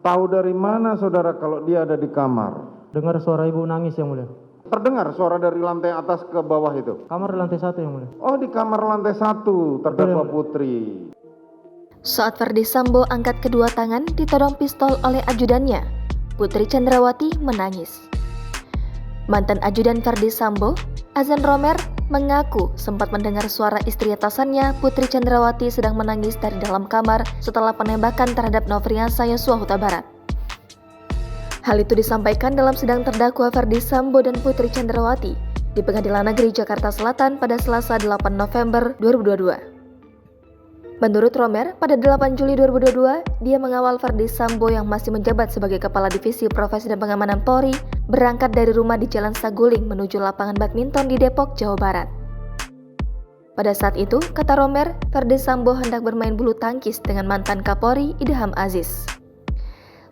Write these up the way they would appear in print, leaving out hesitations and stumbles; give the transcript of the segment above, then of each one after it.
Tahu dari mana saudara kalau dia ada di kamar? Dengar suara ibu nangis yang mulia. Terdengar suara dari lantai atas ke bawah itu? Kamar lantai 1 yang mulia. Oh, di kamar lantai 1 terdakwa Putri. Saat Ferdy Sambo angkat kedua tangan ditodong pistol oleh ajudannya, Putri Chandrawati menangis. Mantan ajudan Ferdy Sambo, Azan Romer, mengaku sempat mendengar suara istri atasannya, Putri Chandrawati, sedang menangis dari dalam kamar setelah penembakan terhadap Nofriansah Yosua Huta Barat. Hal itu disampaikan dalam sidang terdakwa Ferdy Sambo dan Putri Chandrawati di Pengadilan Negeri Jakarta Selatan pada Selasa 8 November 2022. Menurut Romer, pada 8 Juli 2022, dia mengawal Ferdy Sambo yang masih menjabat sebagai Kepala Divisi Profesi dan Pengamanan Polri berangkat dari rumah di Jalan Saguling menuju lapangan badminton di Depok, Jawa Barat. Pada saat itu, kata Romer, Ferdy Sambo hendak bermain bulu tangkis dengan mantan Kapolri Idham Aziz.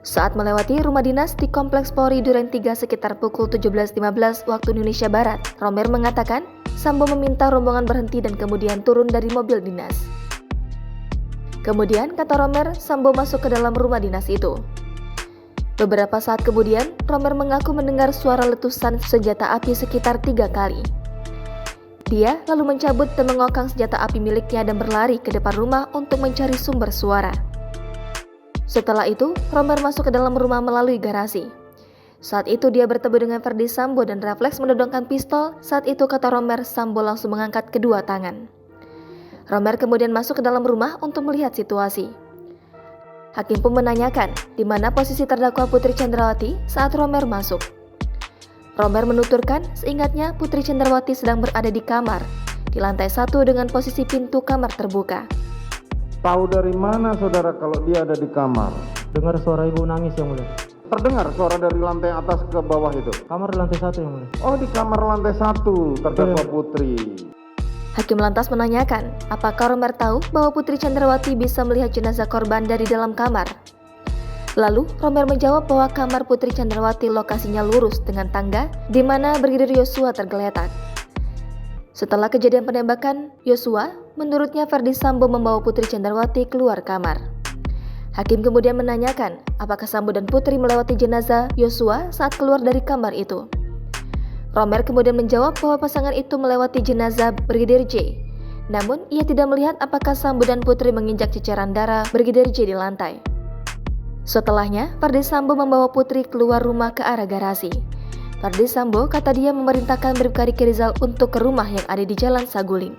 Saat melewati rumah dinas di Kompleks Polri Duren 3 sekitar pukul 17.15 waktu Indonesia Barat, Romer mengatakan Sambo meminta rombongan berhenti dan kemudian turun dari mobil dinas. Kemudian, kata Romer, Sambo masuk ke dalam rumah dinas itu. Beberapa saat kemudian, Romer mengaku mendengar suara letusan senjata api sekitar 3 kali. Dia lalu mencabut dan mengokang senjata api miliknya dan berlari ke depan rumah untuk mencari sumber suara. Setelah itu, Romer masuk ke dalam rumah melalui garasi. Saat itu dia bertemu dengan Ferdy Sambo dan refleks menodongkan pistol. Saat itu, kata Romer, Sambo langsung mengangkat kedua tangan. Romer kemudian masuk ke dalam rumah untuk melihat situasi. Hakim pun menanyakan di mana posisi terdakwa Putri Chandrawati saat Romer masuk. Romer menuturkan seingatnya Putri Chandrawati sedang berada di kamar, di lantai 1 dengan posisi pintu kamar terbuka. Tahu dari mana saudara kalau dia ada di kamar? Dengar suara ibu nangis yang mulia. Terdengar suara dari lantai atas ke bawah itu? Kamar lantai 1 yang mulia. Oh, di kamar lantai 1 terdakwa Putri. Hakim lantas menanyakan, apakah Romer tahu bahwa Putri Chandrawati bisa melihat jenazah korban dari dalam kamar? Lalu, Romer menjawab bahwa kamar Putri Chandrawati lokasinya lurus dengan tangga di mana Brigadir Yosua tergeletak. Setelah kejadian penembakan Yosua, menurutnya Ferdy Sambo membawa Putri Chandrawati keluar kamar. Hakim kemudian menanyakan, apakah Sambo dan Putri melewati jenazah Yosua saat keluar dari kamar itu? Romer kemudian menjawab bahwa pasangan itu melewati jenazah Brigadir J. Namun, ia tidak melihat apakah Sambo dan Putri menginjak ceceran darah Brigadir J di lantai. Setelahnya, Ferdy Sambo membawa Putri keluar rumah ke arah garasi. Ferdy Sambo kata dia memerintahkan Bribka Riki Rizal untuk ke rumah yang ada di Jalan Saguling.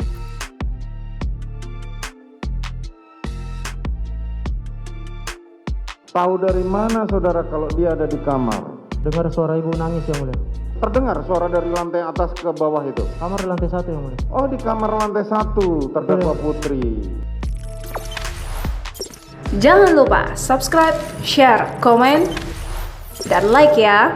Tahu dari mana saudara kalau dia ada di kamar? Dengar suara ibu nangis yang mulia. Terdengar suara dari lantai atas ke bawah itu? Kamar lantai 1 yang mulia. Oh, di kamar lantai 1 terdakwa Putri. Jangan lupa subscribe, share, komen, dan like ya.